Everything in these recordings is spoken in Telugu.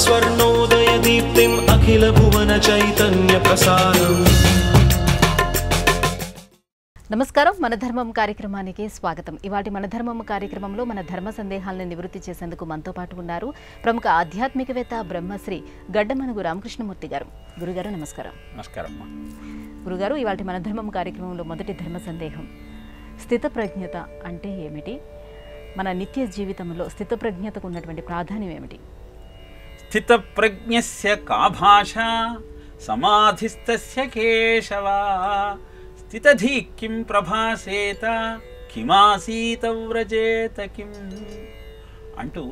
स्वर्णोदयदीप्तिम् अखिलभुवनचैतन्यप्रसारम्। నమస్కారం మన ధర్మం కార్యక్రమానికి స్వాగతం. ఇవాటి మన ధర్మం కార్యక్రమంలో మన ధర్మ సందేహాలను నివృత్తి చేసేందుకు మనతో పాటు ఉన్నారు ప్రముఖ ఆధ్యాత్మికవేత్త బ్రహ్మశ్రీ గడ్డమనుగు రామకృష్ణమూర్తి గారు. గురుగారు నమస్కారం. నమస్కారం గురుగారు, ఇవాటి మన ధర్మం కార్యక్రమంలో మొదటి ధర్మ సందేహం, స్థితప్రజ్ఞత అంటే ఏమిటి? మన నిత్య జీవితంలో స్థితప్రజ్ఞతకు ఉన్నటువంటి ప్రాధాన్యం ఏమిటి? స్థితప్రజ్ఞస్య కా భాష సమాధిస్తస్య కేశవ స్థితధీ కిం ప్రభాసేత కిమాసీత వ్రజేత కిం అంటూ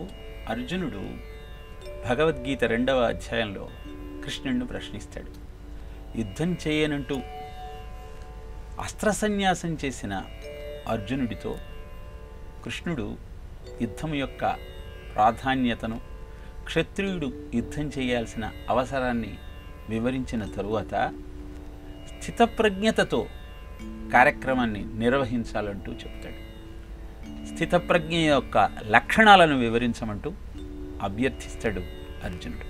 అర్జునుడు భగవద్గీత 2వ అధ్యాయంలో కృష్ణుడిని ప్రశ్నిస్తాడు. యుద్ధం చేయనంటూ అస్త్రసన్యాసం చేసిన అర్జునుడితో కృష్ణుడు యుద్ధం యొక్క ప్రాధాన్యతను, క్షత్రియుడు యుద్ధం చేయాల్సిన అవసరాన్ని వివరించిన తరువాత స్థితప్రజ్ఞతతో కార్యక్రమాన్ని నిర్వహించాలంటూ చెప్తాడు. స్థితప్రజ్ఞ యొక్క లక్షణాలను వివరించమంటూ అభ్యర్థిస్తాడు అర్జునుడు.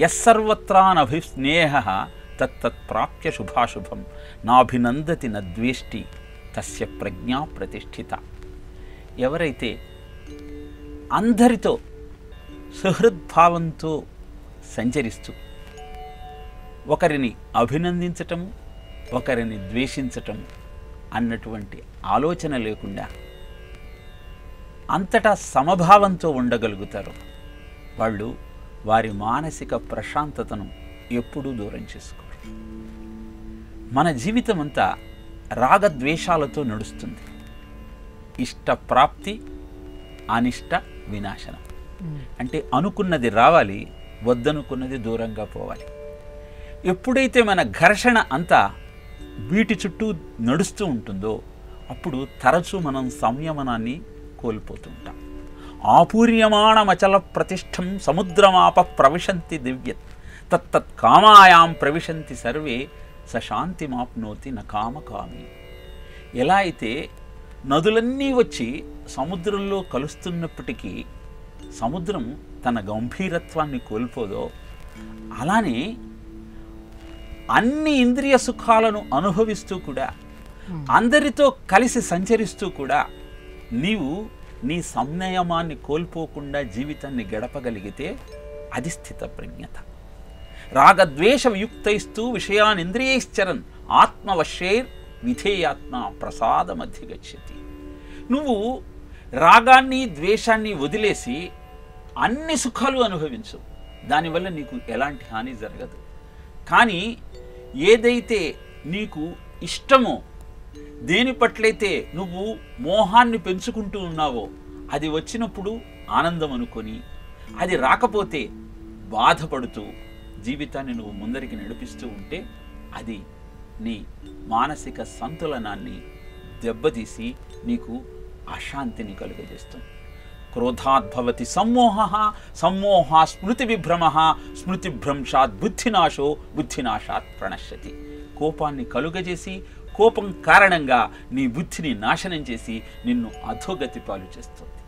యస్సర్వత్రానభిస్నేహ తత్తత్ప్రాప్య శుభాశుభం నాభినందతి నద్వేష్టి తస్య ప్రజ్ఞా ప్రతిష్ఠిత. ఎవరైతే అందరితో సుహృద్భావంతో సంచరిస్తూ ఒకరిని అభినందించటము, ఒకరిని ద్వేషించటం అన్నటువంటి ఆలోచన లేకుండా అంతటా సమభావంతో ఉండగలుగుతారు, వాళ్ళు వారి మానసిక ప్రశాంతతను ఎప్పుడూ దూరం చేసుకోరు. మన జీవితం అంతా రాగద్వేషాలతో నడుస్తుంది. ఇష్ట ప్రాప్తి, అనిష్ట వినాశనం. అంటే అనుకున్నది రావాలి, వద్దనుకున్నది దూరంగా పోవాలి. ఎప్పుడైతే మన ఘర్షణ అంతా వీటి చుట్టూ నడుస్తూ ఉంటుందో అప్పుడు తరచూ మనం సంయమనాన్ని కోల్పోతూ ఉంటాం. ఆపూర్యమాణమచల ప్రతిష్టం సముద్రమాప ప్రవిశంతి దివ్యత్ తత్తత్ కామాయాం ప్రవిశంతి సర్వే సశాంతిమాప్నోతి నకామకామి. ఎలా అయితే నదులన్నీ వచ్చి సముద్రంలో కలుస్తున్నప్పటికీ సముద్రం తన గంభీరత్వాన్ని కోల్పోదో, అలానే అన్ని ఇంద్రియ సుఖాలను అనుభవిస్తూ కూడా, అందరితో కలిసి సంచరిస్తూ కూడా నీవు నీ సంయమాన్ని కోల్పోకుండా జీవితాన్ని గడపగలిగితే అది స్థితప్రజ్ఞత. రాగద్వేషయుక్తైస్తూ విషయాన్ ఇంద్రియైశ్చరన్ ఆత్మవశ్యైర్ విధేయాత్మ ప్రసాదమధిగచ్చతి. నువ్వు రాగాన్ని ద్వేషాన్ని వదిలేసి అన్ని సుఖాలు అనుభవించు, దానివల్ల నీకు ఎలాంటి హాని జరగదు. కానీ ఏదైతే నీకు ఇష్టమో, దేని పట్లయితే నువ్వు మోహాన్ని పెంచుకుంటూ ఉన్నావో, అది వచ్చినప్పుడు ఆనందం అనుకొని, అది రాకపోతే బాధపడుతూ జీవితాన్ని నువ్వు ముందరికి నడిపిస్తూ ఉంటే అది నీ మానసిక సంతులనాన్ని దెబ్బతీసి నీకు అశాంతిని కలుగజేస్తుంది. క్రోధాద్భవతి సమ్మోహ, సమ్మోహ స్మృతి విభ్రమ, స్మృతిభ్రంశాత్ బుద్ధినాశో, బుద్ధినాశాత్ ప్రణశ్యతి. కోపాన్ని కలుగజేసి కోపం కారణంగా నీ బుద్ధిని నాశనం చేసి నిన్ను అధోగతి పాలు చేస్తుంది.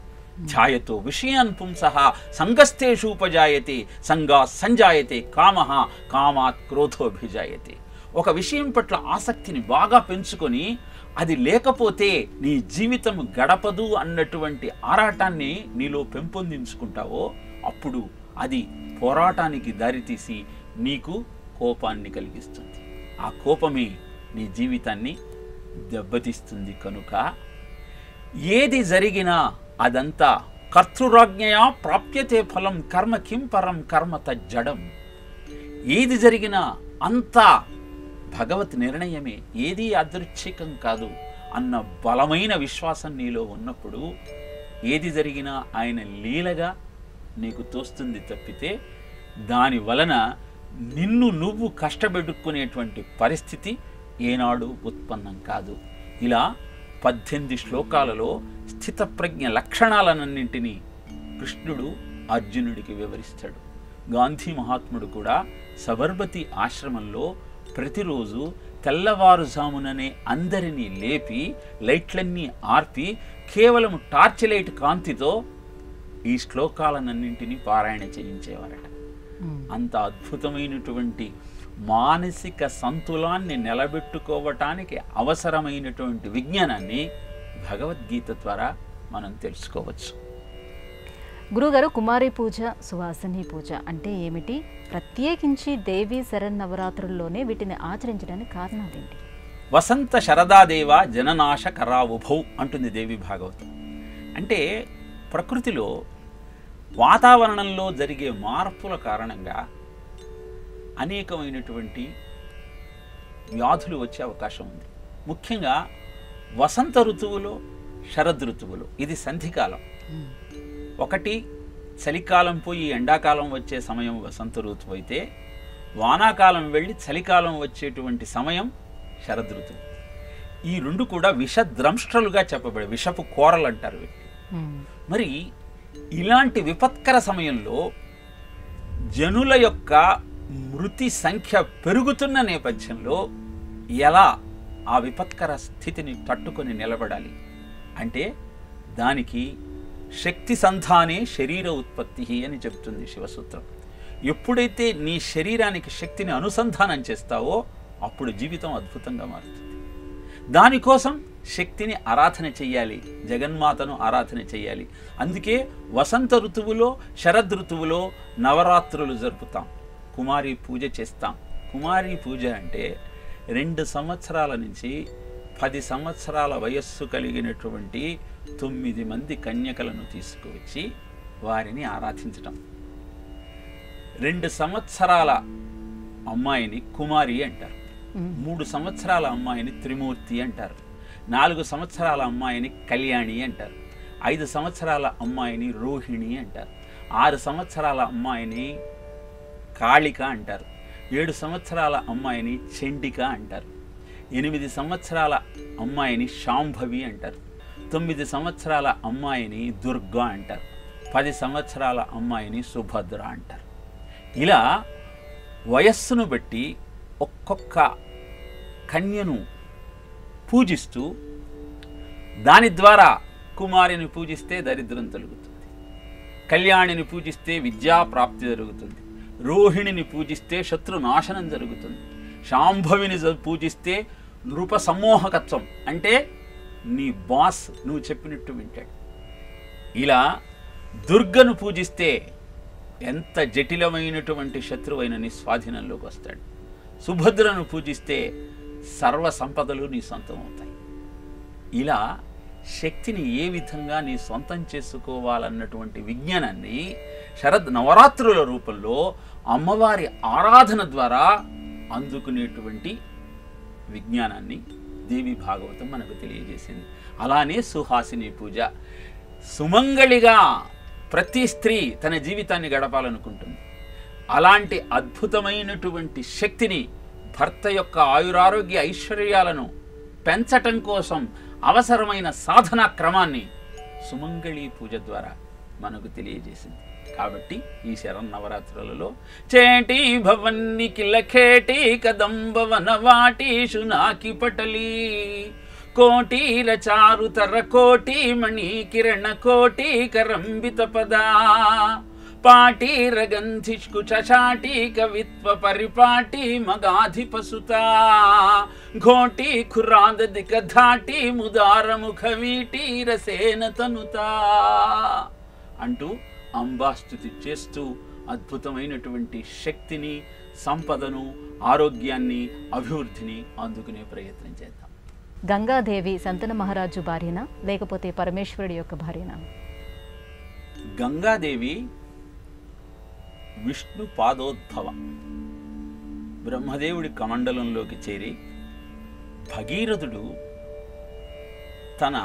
ధ్యాయతో విషయాన్ పుంసః సంగస్తేషూపజాయతే, సంగా సంజాయతే కామః, కామాత్ క్రోధోభిజాయతే. ఒక విషయం పట్ల ఆసక్తిని బాగా పెంచుకొని అది లేకపోతే నీ జీవితం గడపదు అన్నటువంటి ఆరాటాన్ని నీలో పెంపొందించుకుంటావో అప్పుడు అది పోరాటానికి దారితీసి నీకు కోపాన్ని కలిగిస్తుంది. ఆ కోపమే నీ జీవితాన్ని దెబ్బతీస్తుంది. కనుక ఏది జరిగినా అదంతా కర్తృరాజ్ఞయా ప్రాప్యతే ఫలం, కర్మ కిం పరం కర్మ తజ్జడం. ఏది జరిగినా అంతా భగవత్ నిర్ణయమే, ఏదీ యాదృచ్ఛికం కాదు అన్న బలమైన విశ్వాసం నీలో ఉన్నప్పుడు ఏది జరిగినా ఆయన లీలగా నీకు తోస్తుంది తప్పితే దాని వలన నిన్ను నువ్వు కష్టపెట్టుకునేటువంటి పరిస్థితి ఏనాడు ఉత్పన్నం కాదు. ఇలా 18 శ్లోకాలలో స్థితప్రజ్ఞ లక్షణాలన్నింటినీ కృష్ణుడు అర్జునుడికి వివరిస్తాడు. గాంధీ మహాత్ముడు కూడా సబర్మతి ఆశ్రమంలో ప్రతిరోజు తెల్లవారుజాముననే అందరినీ లేపి లైట్లన్నీ ఆర్పి కేవలం టార్చ్ లైట్ కాంతితో ఈ శ్లోకాలన్నింటినీ పారాయణ చేయించేవారట. అంత అద్భుతమైనటువంటి మానసిక సంతులాన్ని నిలబెట్టుకోవటానికి అవసరమైనటువంటి విజ్ఞానాన్ని భగవద్గీత ద్వారా మనం తెలుసుకోవచ్చు. గురుగారు, కుమారి పూజ, సువాసిని పూజ అంటే ఏమిటి? ప్రత్యేకించి దేవీ శరన్నవరాత్రుల్లోనే వీటిని ఆచరించడానికి కారణాలు ఏంటి? వసంత శరదాదేవ జననాశ కరావుభౌ అంటుంది దేవి భాగవతం. అంటే ప్రకృతిలో వాతావరణంలో జరిగే మార్పుల కారణంగా అనేకమైనటువంటి వ్యాధులు వచ్చే అవకాశం ఉంది. ముఖ్యంగా వసంత ఋతువులో, శరద్ ఋతువులో, ఇది సంధికాలం. ఒకటి చలికాలం పోయి ఎండాకాలం వచ్చే సమయం వసంత ఋతువు అయితే, వానాకాలం వెళ్ళి చలికాలం వచ్చేటువంటి సమయం శరద్ ఋతువు. ఈ రెండు కూడా విషద్రంష్ట్రలుగా చెప్పబడే విషపు కోరలు అంటారు వీటిని. మరి ఇలాంటి విపత్కర సమయంలో జనుల యొక్క మృతి సంఖ్య పెరుగుతున్న నేపథ్యంలో ఎలా ఆ విపత్కర స్థితిని తట్టుకొని నిలబడాలి అంటే దానికి శక్తి సంధానే శరీర ఉత్పత్తి అని చెప్తుంది శివసూత్రం. ఎప్పుడైతే నీ శరీరానికి శక్తిని అనుసంధానం చేస్తావో అప్పుడు జీవితం అద్భుతంగా మారుతుంది. దానికోసం శక్తిని ఆరాధన చెయ్యాలి, జగన్మాతను ఆరాధన చెయ్యాలి. అందుకే వసంత ఋతువులో, శరద్ ఋతువులో నవరాత్రులు జరుపుతాం, కుమారి పూజ చేస్తాం. కుమారి పూజ అంటే 2 సంవత్సరాల నుంచి 10 సంవత్సరాల వయస్సు కలిగినటువంటి 9 మంది కన్యకలను తీసుకువచ్చి వారిని ఆరాధించటం. 2 సంవత్సరాల అమ్మాయిని కుమారి అంటారు, 3 సంవత్సరాల అమ్మాయిని త్రిమూర్తి అంటారు, 4 సంవత్సరాల అమ్మాయిని కళ్యాణి అంటారు, 5 సంవత్సరాల అమ్మాయిని రోహిణి అంటారు, 6 సంవత్సరాల అమ్మాయిని కాళిక అంటారు, 7 సంవత్సరాల అమ్మాయిని చండిక అంటారు, 8 సంవత్సరాల అమ్మాయిని శాంభవి అంటారు, 9 సంవత్సరాల అమ్మాయిని దుర్గా అంటారు, 10 సంవత్సరాల అమ్మాయిని సుభద్ర అంటారు. ఇలా వయస్సును బట్టి ఒక్కొక్క కన్యను పూజిస్తూ దాని ద్వారా కుమారిని పూజిస్తే దరిద్రం తొలగుతుంది, కళ్యాణిని పూజిస్తే విద్యాప్రాప్తి జరుగుతుంది, రోహిణిని పూజిస్తే శత్రునాశనం జరుగుతుంది, శాంభవిని పూజిస్తే నృప సమ్మోహకత్వం అంటే నీ బాస్ నువ్వు చెప్పినట్టు వింటాడు. ఇలా దుర్గను పూజిస్తే ఎంత జటిలమైనటువంటి శత్రువైన నీ స్వాధీనంలోకి వస్తాడు, సుభద్రను పూజిస్తే సర్వ సంపదలు నీ సొంతం అవుతాయి. ఇలా శక్తిని ఏ విధంగా నీ సొంతం చేసుకోవాలన్నటువంటి విజ్ఞానాన్ని శరద్ నవరాత్రుల రూపంలో అమ్మవారి ఆరాధన ద్వారా అందుకునేటువంటి విజ్ఞానాన్ని దేవి భాగవతం మనకు తెలియజేసింది. అలానే సుహాసిని పూజ. సుమంగళిగా ప్రతి స్త్రీ తన జీవితాన్ని గడపాలనుకుంటుంది. అలాంటి అద్భుతమైనటువంటి శక్తిని, భర్త యొక్క ఆయురారోగ్య ఐశ్వర్యాలను పెంచటం కోసం అవసరమైన సాధనా క్రమాన్ని సుమంగళి పూజ ద్వారా మనకు తెలియజేసింది. కాబట్టి ఈ శరన్నవరాత్రులలో చేటి భవన్ని కిలఖేటి కదంబవన వాటీషు నాకి పటలి కోటీర చారుతర కోటి మణి కిరణ కోటి కరంబిత పదా పాటీర గంధిష్కు చచాటి కవిత్వ పరిపాటి మగాధిపసుతా ఘోటి ఖురాదిక ధాటి ముదార ముఖ వీటీర సేన తనుతా అంటూ అంబాస్తుతి చేస్తూ అద్భుతమైనటువంటి శక్తిని, సంపదను, ఆరోగ్యాన్ని, అభివృద్ధిని అందుకునే ప్రయత్నం చేద్దాం. గంగాదేవి సంతన మహారాజు భార్యనా లేకపోతే పరమేశ్వరుడి యొక్క భార్యనా? గంగాదేవి విష్ణు పాదోద్భవ. బ్రహ్మదేవుడి కమండలంలోకి చేరి భగీరథుడు తన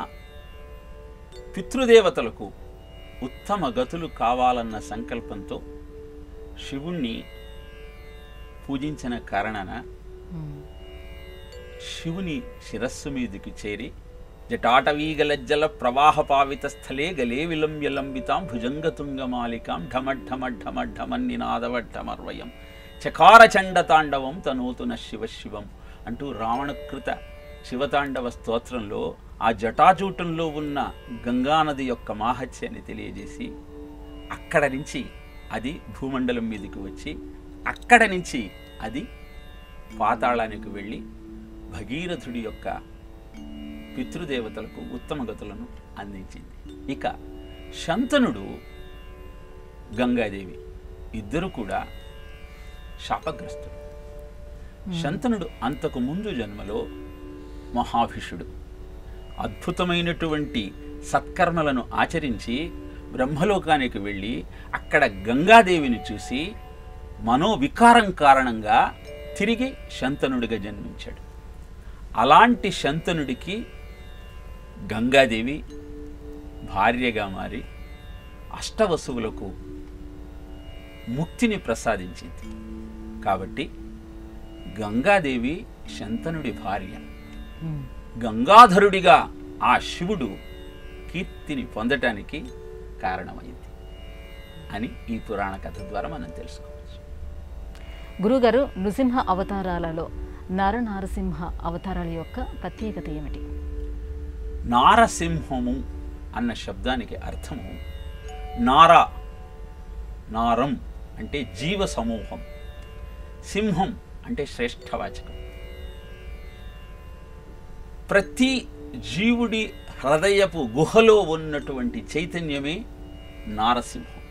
పితృదేవతలకు ఉత్తమ గతులు కావాలన్న సంకల్పంతో శివుణ్ణి పూజించిన కారణాన శివుని శిరస్సు మీదికి చేరి జటాటవీగలజ్జల ప్రవాహ పావిత స్థలే గలే విలంబ్యలంబితాం భుజంగతుంగమాలికాం ఢమఢమఢమఢమన్నినాదవఢమర్వయం చకారచండ తాండవం తనోతున శివశివం అంటూ రావణకృత శివతాండవ స్తోత్రంలో ఆ జటాజూటంలో ఉన్న గంగానది యొక్క మాహత్యాన్ని తెలియజేసి అక్కడ నుంచి అది భూమండలం మీదకి వచ్చి అక్కడ నుంచి అది పాతాళానికి వెళ్ళి భగీరథుడి యొక్క పితృదేవతలకు ఉత్తమ గతులను అందించింది. ఇక శంతనుడు, గంగాదేవి ఇద్దరు కూడా శాపగ్రస్తుడు. శంతనుడు అంతకు ముందు జన్మలో మహాభిషుడు, అద్భుతమైనటువంటి సత్కర్మలను ఆచరించి బ్రహ్మలోకానికి వెళ్ళి అక్కడ గంగాదేవిని చూసి మనోవికారం కారణంగా తిరిగి శంతనుడిగా జన్మించాడు. అలాంటి శంతనుడికి గంగాదేవి భార్యగా మారి అష్టవసువులకు ముక్తిని ప్రసాదించింది. కాబట్టి గంగాదేవి శంతనుడి భార్య. గంగాధరుడిగా ఆ శివుడు కీర్తిని పొందటానికి కారణమైంది అని ఈ పురాణ కథ ద్వారా మనం తెలుసుకోవచ్చు. గురుగారు, నృసింహ అవతారాలలో నరనారసింహ అవతారాల యొక్క ప్రత్యేకత ఏమిటి? నారసింహము అన్న శబ్దానికి అర్థము నారం అంటే జీవ సమూహం, సింహం అంటే శ్రేష్టవాచకం. ప్రతి జీవుడి హృదయపు గుహలో ఉన్నటువంటి చైతన్యమే నారసింహం.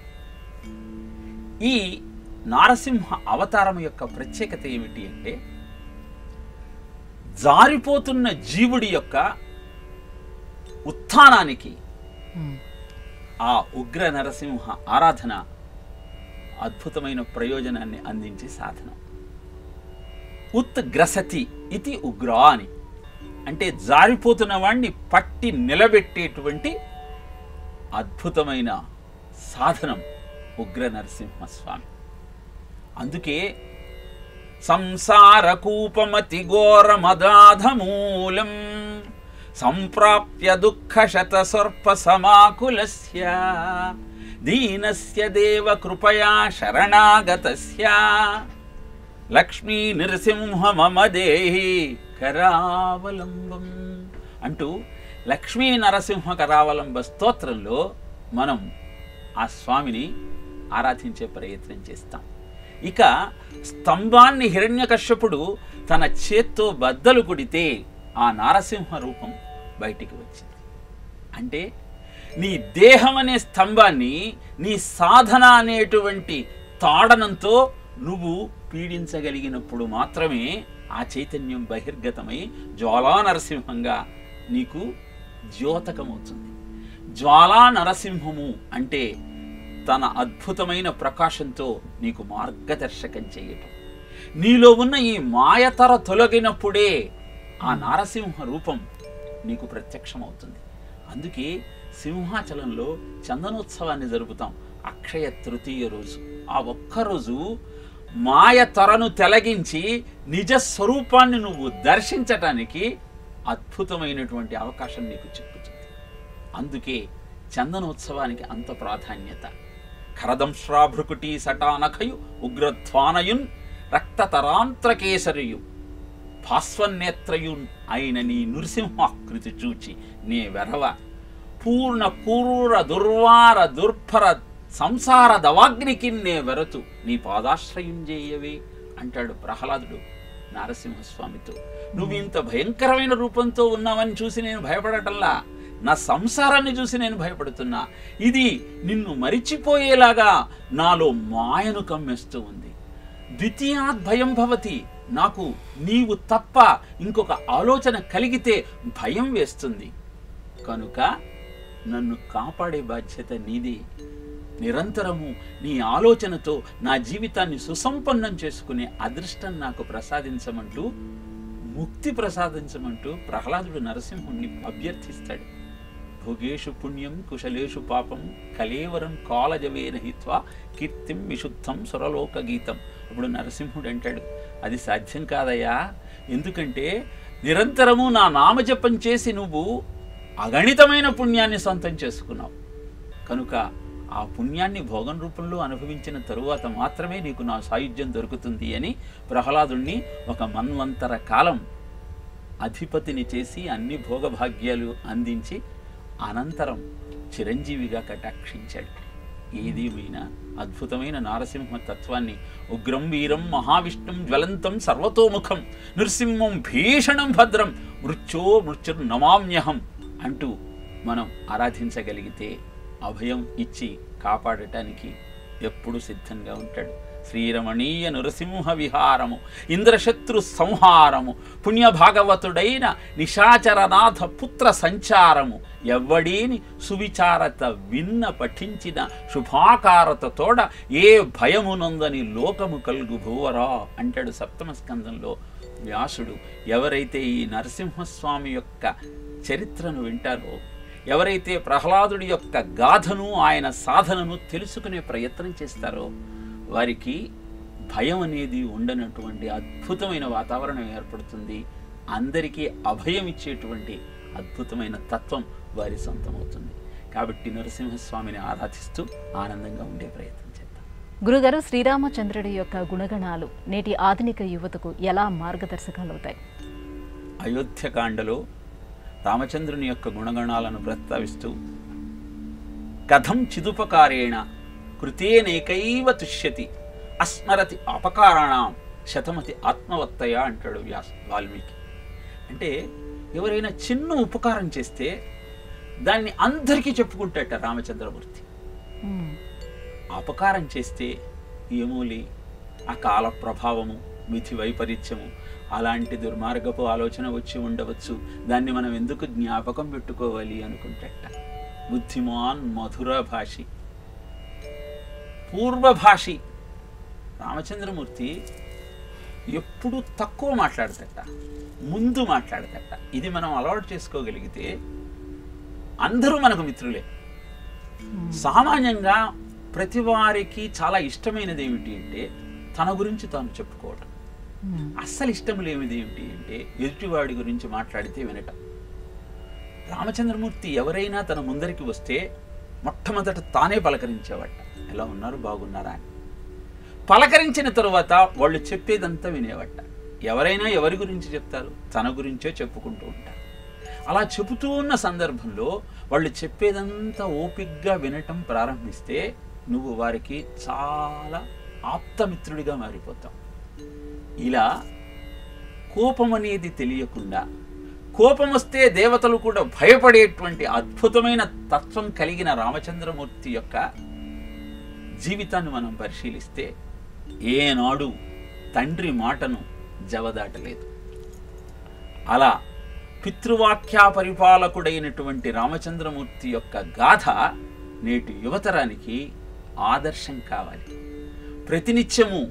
ఈ నారసింహ అవతారం యొక్క ప్రత్యేకత ఏమిటి అంటే జారిపోతున్న జీవుడి యొక్క ఉత్థానానికి ఆ ఉగ్ర నరసింహ ఆరాధన అద్భుతమైన ప్రయోజనాన్ని అందించే సాధనం. ఉత్గ్రసతి ఇది ఉగ్రా అని అంటే జారిపోతున్న వాణ్ణి పట్టి నిలబెట్టేటువంటి అద్భుతమైన సాధనం ఉగ్ర నరసింహస్వామి. అందుకే సంసార కూపమతి ఘోర మదాధమూలం సంప్రాప్య దుఃఖ శత సర్ప సమాకులస్య దీనస్య దేవ కృపయా శరణాగతస్య లక్ష్మీ నృసింహ మమ దేహి కరావలంబం అంటూ లక్ష్మీ నరసింహ కరావలంబ స్తోత్రంలో మనం ఆ స్వామిని ఆరాధించే ప్రయత్నం చేస్తాం. ఇక స్తంభాన్ని హిరణ్యకశ్యపుడు తన చేత్తో బద్దలు కొడితే ఆ నారసింహ రూపం బయటికి వచ్చింది. అంటే నీ దేహం అనే స్తంభాన్ని నీ సాధన అనేటువంటి తాడనంతో నువ్వు పీడించగలిగినప్పుడు మాత్రమే ఆ చైతన్యం బహిర్గతమై జ్వాలా నరసింహంగా నీకు ద్యోతకమవుతుంది. జ్వాలా నరసింహము అంటే తన అద్భుతమైన ప్రకాశంతో నీకు మార్గదర్శకం చేయటం. నీలో ఉన్న ఈ మాయతర తొలగినప్పుడే ఆ నారసింహ రూపం నీకు ప్రత్యక్షమవుతుంది. అందుకే సింహాచలంలో చందనోత్సవాన్ని జరుపుతాం అక్షయ తృతీయ రోజు. ఆ ఒక్కరోజు మాయతరను తొలగించి నిజ స్వరూపాన్ని నువ్వు దర్శించటానికి అద్భుతమైనటువంటి అవకాశం నీకు చిక్కుతుంది. అందుకే చందనోత్సవానికి అంత ప్రాధాన్యత. ఖరదంశ్రాభృకుటీ సటానఖయు ఉగ్రధ్వానయున్ రక్తతరాంత్రకేసరియు భాస్వన్నేత్రయున్ అయిన నీ నృసింహాకృతి చూచి నే వెరవ పూర్ణ క్రూర దుర్వార దుర్భర సంసార దవాగ్నికి నే వెరతు నీ పాదాశ్రయం చేయవే అంటాడు ప్రహ్లాదుడు నారసింహస్వామితో. నువ్వు ఇంత భయంకరమైన రూపంతో ఉన్నావని చూసి నేను భయపడటల్లా, నా సంసారాన్ని చూసి నేను భయపడుతున్నా. ఇది నిన్ను మరిచిపోయేలాగా నాలో మాయను కమ్మేస్తూ ఉంది. ద్వితీయాద్ భయం భవతి, నాకు నీవు తప్ప ఇంకొక ఆలోచన కలిగితే భయం వేస్తుంది. కనుక నన్ను కాపాడే బాధ్యత నీది. నిరంతరము నీ ఆలోచనతో నా జీవితాన్ని సుసంపన్నం చేసుకునే అదృష్టం నాకు ప్రసాదించమంటూ, ముక్తి ప్రసాదించమంటూ ప్రహ్లాదుడు నరసింహుణ్ణి అభ్యర్థిస్తాడు. భోగేషు పుణ్యం కుశలేషు పాపం కలేవరం కాలజవేన హిత్వా కీర్తిం విశుద్ధం సురలోక గీతం. అప్పుడు నరసింహుడు అంటాడు, అది సాధ్యం కాదయ్యా, ఎందుకంటే నిరంతరము నా నామజపం చేసి నువ్వు అగణితమైన పుణ్యాన్ని సొంతం చేసుకున్నావు. కనుక ఆ పుణ్యాన్ని భోగం రూపంలో అనుభవించిన తరువాత మాత్రమే నీకు నా సాయుధ్యం దొరుకుతుంది అని ప్రహ్లాదుణ్ణి ఒక మన్వంతర కాలం అధిపతిని చేసి అన్ని భోగభాగ్యాలు అందించి అనంతరం చిరంజీవిగా కటాక్షించాడు. ఏదేమైనా అద్భుతమైన నారసింహ తత్వాన్ని ఉగ్రం వీరం మహావిష్ణుం జ్వలంతం సర్వతోముఖం నృసింహం భీషణం భద్రం మృత్యుర్ నమామ్యహం అంటూ మనం ఆరాధించగలిగితే అభయం ఇచ్చి కాపాడటానికి ఎప్పుడు సిద్ధంగా ఉంటాడు. శ్రీరమణీయ నృసింహ విహారము ఇంద్రశత్రు సంహారము పుణ్యభాగవతుడైన నిశాచరనాథ పుత్ర సంచారము ఎవ్వడీని సువిచారత విన్న పఠించిన శుభాకారత తోడ ఏ భయమునందని లోకము కలుగు భూవరా అంటాడు సప్తమ స్కందంలో వ్యాసుడు. ఎవరైతే ఈ నరసింహస్వామి యొక్క చరిత్రను వింటారో, ఎవరైతే ప్రహ్లాదుడి యొక్క గాథను ఆయన సాధనను తెలుసుకునే ప్రయత్నం చేస్తారో వారికి భయం అనేది ఉండనటువంటి అద్భుతమైన వాతావరణం ఏర్పడుతుంది. అందరికీ అభయం ఇచ్చేటువంటి అద్భుతమైన తత్వం వారి సొంతమవుతుంది. కాబట్టి నరసింహస్వామిని ఆరాధిస్తూ ఆనందంగా ఉండే ప్రయత్నం చేద్దాం. గురుగారు, శ్రీరామచంద్రుడి యొక్క గుణగణాలు నేటి ఆధునిక యువతకు ఎలా మార్గదర్శకాలు అవుతాయి? అయోధ్యకాండలో రామచంద్రుని యొక్క గుణగణాలను ప్రస్తావిస్తూ కథం చిదుపకారేణ కృతేనేకైవ తుష్యతి అస్మరతి అపకారాణం శతమతి ఆత్మవత్తయ అంటాడు వాల్మీకి. అంటే ఎవరైనా చిన్న ఉపకారం చేస్తే దాన్ని అందరికీ చెప్పుకుంటాట రామచంద్రమూర్తి. అపకారం చేస్తే ఏమోలే ఆ కాల ప్రభావము, విధి వైపరీత్యము, అలాంటి దుర్మార్గపు ఆలోచన వచ్చి ఉండవచ్చు, దాన్ని మనం ఎందుకు జ్ఞాపకం పెట్టుకోవాలి అనుకుంటట. బుద్ధిమాన్ మధుర భాషి, పూర్వభాషి రామచంద్రమూర్తి ఎప్పుడు తక్కువ మాట్లాడతట, ముందు మాట్లాడతట. ఇది మనం అలవాటు చేసుకోగలిగితే అందరూ మనకు మిత్రులే. సామాన్యంగా ప్రతి వారికి చాలా ఇష్టమైనది ఏమిటి అంటే తన గురించి తాను చెప్పుకోవటం. అస్సలు ఇష్టం లేనిది ఏమిటి అంటే ఎదుటివాడి గురించి మాట్లాడితే వినటం. రామచంద్రమూర్తి ఎవరైనా తన ముందరికి వస్తే మొట్టమొదట తానే పలకరించేవాట. ఎలా ఉన్నారు, బాగున్నారా అని. పలకరించిన తరువాత వాళ్ళు చెప్పేదంతా వినేవాట. ఎవరైనా ఎవరి గురించి చెప్తారు? తన గురించే చెప్పుకుంటూ ఉంటారు. అలా చెబుతూ ఉన్న సందర్భంలో వాళ్ళు చెప్పేదంతా ఓపిగ్గా వినటం ప్రారంభిస్తే నువ్వు వారికి చాలా ఆప్తమిత్రుడిగా మారిపోతావు. ఇలా కోపం అనేది తెలియకుండా, కోపం వస్తే దేవతలు కూడా భయపడేటువంటి అద్భుతమైన తత్వం కలిగిన రామచంద్రమూర్తి యొక్క జీవితాన్ని మనం పరిశీలిస్తే ఏనాడు తండ్రి మాటను జవదాటలేదు. అలా పితృవాక్య పరిపాలకుడైనటువంటి రామచంద్రమూర్తి యొక్క గాథ నేటి యువతరానికి ఆదర్శం కావాలి. ప్రతినిత్యము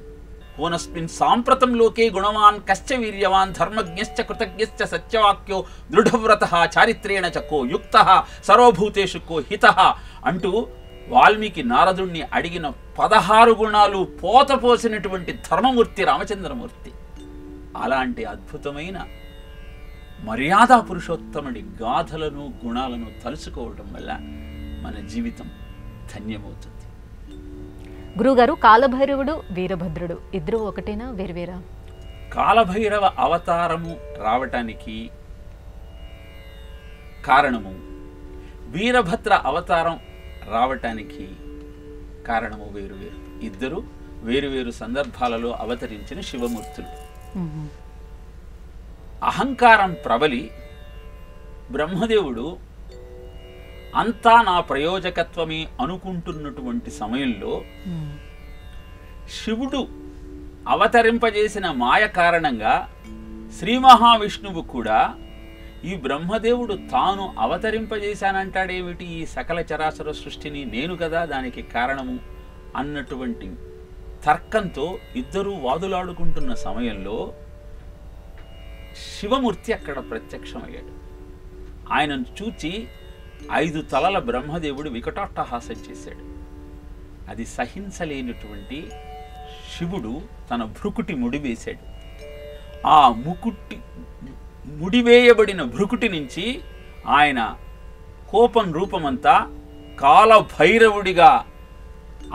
హోనస్మిన్ సాంప్రతం లోకే గుణవాన్ కశ్చ వీర్యవాన్ ధర్మజ్ఞశ్చ కృతజ్ఞశ్చ సత్యవాక్యో దృఢవ్రతః చారిత్రేణ చ కో యుక్తః సర్వభూతేషు కో హితః అంటూ వాల్మీకి నారదుణ్ణి అడిగిన 16 గుణాలు పోతపోసినటువంటి ధర్మమూర్తి రామచంద్రమూర్తి. అలాంటి అద్భుతమైన మర్యాదా పురుషోత్తముడి గాథలను గుణాలను తలుచుకోవడం వల్ల మన జీవితం ధన్యమవుతుంది. గురుగారు, కాలభైరవుడు వీరభద్రుడు ఇద్దరు ఒకటేనా, వేరువేరా? కాలభైరవ అవతారము రావటానికి కారణము, వీరభద్ర అవతారం రావటానికి కారణము వేరువేరు. ఇద్దరు వేరువేరు సందర్భాలలో అవతరించిన శివమూర్తులు. అహంకారం ప్రబలి బ్రహ్మదేవుడు అంతా నా ప్రయోజకత్వమే అనుకుంటున్నటువంటి సమయంలో శివుడు అవతరింపజేసిన మాయ కారణంగా శ్రీ మహావిష్ణువు కూడా ఈ బ్రహ్మదేవుడు తాను అవతరింపజేశానంటాడేమిటి, ఈ సకల చరాచర సృష్టిని నేను కదా దానికి కారణము అన్నటువంటి తర్కంతో ఇద్దరూ వాదులాడుకుంటున్న సమయంలో శివమూర్తి అక్కడ ప్రత్యక్షమయ్యాడు. ఆయనను చూచి 5 తలల బ్రహ్మదేవుడు వికటాట్టహాసం చేశాడు. అది సహించలేనటువంటి శివుడు తన భృకుటి ముడివేశాడు. ఆ ముడివేయబడిన భృకుటి నుంచి ఆయన కోపం రూపమంతా కాలభైరవుడిగా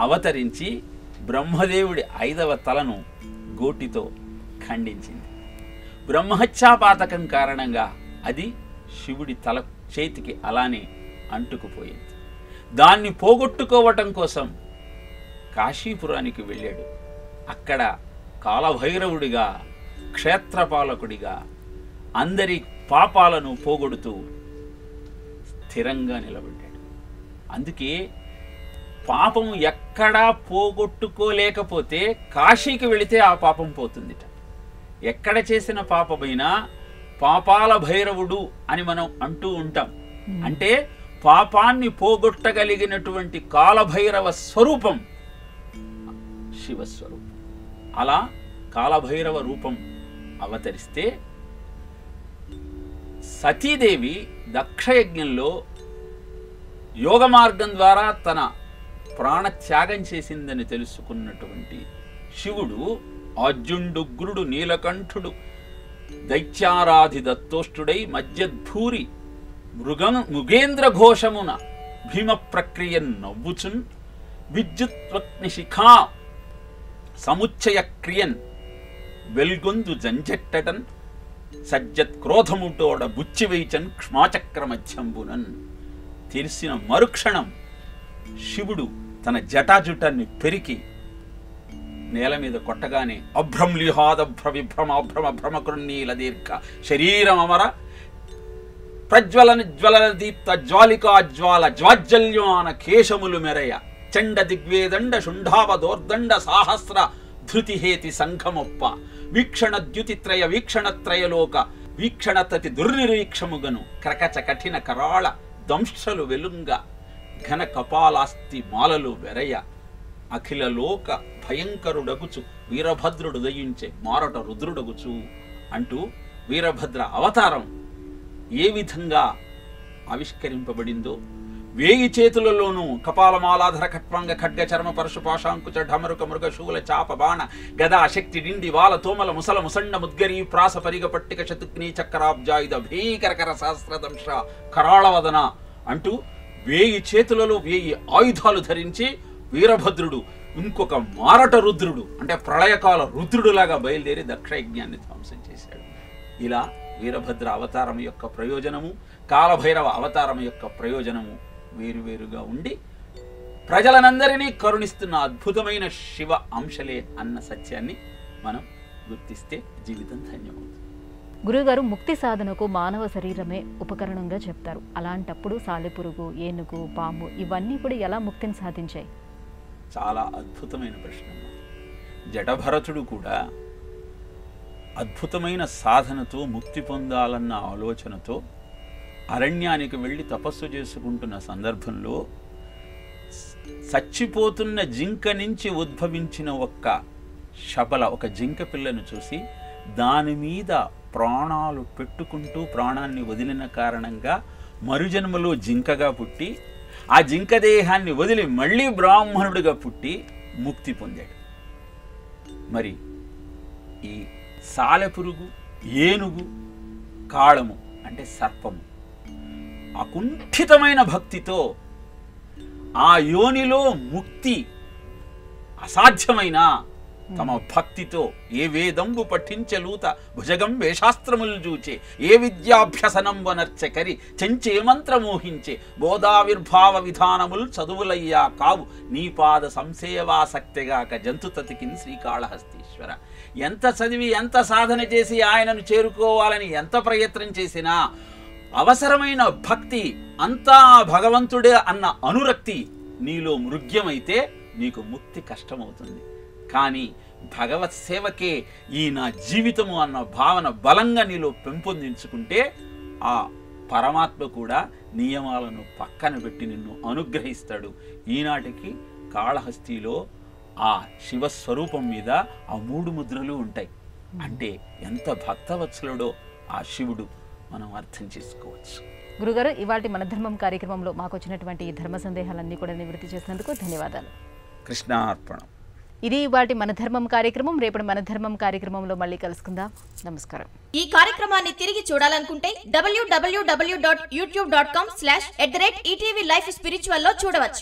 అవతరించి బ్రహ్మదేవుడి 5వ తలను గోటితో ఖండించింది. బ్రహ్మహత్యాపాతకం కారణంగా అది శివుడి తల చేతికి అలానే అంటుకుపోయింది. దాన్ని పోగొట్టుకోవటం కోసం కాశీపురానికి వెళ్ళాడు. అక్కడ కాలభైరవుడిగా, క్షేత్రపాలకుడిగా అందరి పాపాలను పోగొడుతూ స్థిరంగా నిలబడ్డాడు. అందుకే పాపం ఎక్కడా పోగొట్టుకోలేకపోతే కాశీకి వెళితే ఆ పాపం పోతుందిట. ఎక్కడ చేసిన పాపమైనా పాపాల భైరవుడు అని మనం అంటూ ఉంటాం. అంటే పాపాన్ని పోగొట్టగలిగినటువంటి కాలభైరవ స్వరూపం శివస్వరూపం. అలా కాలభైరవ రూపం అవతరిస్తే సతీదేవి దక్షయజ్ఞంలో యోగ మార్గం ద్వారా తన ప్రాణత్యాగం చేసిందని తెలుసుకున్నటువంటి శివుడు అర్జునుడుగ్రుడు నీలకంఠుడు దైత్యారాధి దత్తోష్టుడై మధ్యద్భూరి మృగేంద్ర ఘోషమున భీమ ప్రక్రియన్ నవ్వుచున్ విద్యుత్వగ్నిశిఖా సముచ్చయ క్రియన్ వెల్గొందు జంజెట్టటన్ సజ్జత్ క్రోధముటోడ బుచ్చివైచన్ క్ష్మాచక్ర మధ్యంబునన్. తెలిసిన మరుక్షణం శివుడు తన జటాజుటాన్ని పెరికి నేల మీద కొట్టగానే అభ్రంలిహాదభ్ర విభ్రమాభ్రమ భ్రమకృన్నీల దీర్ఘ శరీరమర ప్రజ్వలన జ్వలన దీప్త జ్వాలికా జ్వాల జ్వాజ్జల్యమాన కేశములు మెరయ చండ దిగ్వేదండ శుంఠావ దోర్దండ సాహస్ర ధృతిహేతి సంఘమొప్ప వీక్షణ ద్యుతిత్రయ వీక్షణత్రయలోక వీక్షణతతి దుర్నిరీక్షముగను క్రకచ కఠిన కరాళ దంశలు వెలుంగ ఘన కపాలాస్తి మాలలు వెరయ అఖిల లోక భయంకరుడగుచు వీరభద్రుడు దయించే మారట రుద్రుడగుచు అంటూ వీరభద్ర అవతారం ఏ విధంగా ఆవిష్కరింపబడిందో, 1000 చేతులలోనూ కపాలమాలాధర ఖట్వాంగ ఖడ్గ చర్మ పరశు పాశాంకుచ ఢమరుక మృగ శూల చాప బాణ గదా శక్తి డిండి వాల తోమల ముసల ముసండ ముద్గరీ ప్రాస పరిగ పట్టిక శతుగ్ని చక్రాబ్జాయుధ భీకరకర సహస్రదంశ కరాళవదన అంటూ 1000 చేతులలో 1000 ఆయుధాలు ధరించి వీరభద్రుడు ఇంకొక మారట రుద్రుడు అంటే ప్రళయకాల రుద్రుడులాగా బయలుదేరి దక్షయజ్ఞాన్ని ధ్వంసం చేశాడు. ఇలా వీరభద్ర అవతారం యొక్క ప్రయోజనము, కాలభైరవ అవతారం యొక్క ప్రయోజనము వేరువేరుగా ఉండి ప్రజలనందరినీ కరుణిస్తున్న అద్భుతమైన శివ అంశలే అన్న సత్యాన్ని మనం గుర్తిస్తే జీవితం ధన్యమవుతుంది. గురువుగారు, ముక్తి సాధనకు మానవ శరీరమే ఉపకరణంగా చెప్తారు. అలాంటప్పుడు సాలెపురుగు, ఏనుగు, పాము ఇవన్నీ కూడా ఎలా ముక్తిని సాధించాయి? చాలా అద్భుతమైన ప్రశ్న. జడభరతుడు కూడా అద్భుతమైన సాధనతో ముక్తి పొందాలన్న ఆలోచనతో అరణ్యానికి వెళ్ళి తపస్సు చేసుకుంటున్న సందర్భంలో చచ్చిపోతున్న జింక నుంచి ఉద్భవించిన ఒక జింక పిల్లను చూసి దాని మీద ప్రాణాలు పెట్టుకుంటూ ప్రాణాన్ని వదిలిన కారణంగా మరుజన్మలో జింకగా పుట్టి ఆ జింక దేహాన్ని వదిలి మళ్ళీ బ్రాహ్మణుడిగా పుట్టి ముక్తి పొందాడు. మరి ఈ సాలెపురుగు, ఏనుగు, కాళము అంటే సర్పము అకుంఠితమైన భక్తితో ఆ యోనిలో ముక్తి అసాధ్యమైన తమ భక్తితో ఏ వేదంబు పఠించలూత భుజగం వేశాస్త్రములు చూచే ఏ విద్యాభ్యసనం వనర్చకరి చెంచే మంత్రమోహించే బోధావిర్భావ విధానములు చదువులయ్యా కావు నీ పాద సంసేవాసక్తిగాక జంతుతతికిన్ శ్రీకాళహస్తీశ్వర. ఎంత చదివి ఎంత సాధన చేసి ఆయనను చేరుకోవాలని ఎంత ప్రయత్నం చేసినా అవసరమైన భక్తి అంతా భగవంతుడే అన్న అనురక్తి నీలో మృగ్యమైతే నీకు ముక్తి కష్టమవుతుంది. కానీ భగవత్ సేవకే ఈ నా జీవితము అన్న భావన బలంగా నీలో పెంపొందించుకుంటే ఆ పరమాత్మ కూడా నియమాలను పక్కన పెట్టి నిన్ను అనుగ్రహిస్తాడు. ఈనాటికి కాళహస్తిలో ఆ శివస్వరూపం మీద ఆ 3 ముద్రలు ఉంటాయి. అంటే ఎంత భక్తవత్సలుడో ఆ శివుడు మనం అర్థం చేసుకోవచ్చు. గురుగారు, ఇవాళ మన ధర్మం కార్యక్రమంలో మాకు వచ్చినటువంటి ఈ ధర్మ సందేహాలన్నీ కూడా నివృత్తి చేసినందుకు ధన్యవాదాలు. కృష్ణార్పణం. ఇది ఇవాళ మన ధర్మం కార్యక్రమం. రేపటి మన ధర్మం కార్యక్రమంలో మళ్ళీ కలుసుకుందాం. నమస్కారం. ఈ కార్యక్రమాన్ని తిరిగి చూడాలనుకుంటే www.youtube.com/@ETV Life Spiritual లో చూడవచ్చు.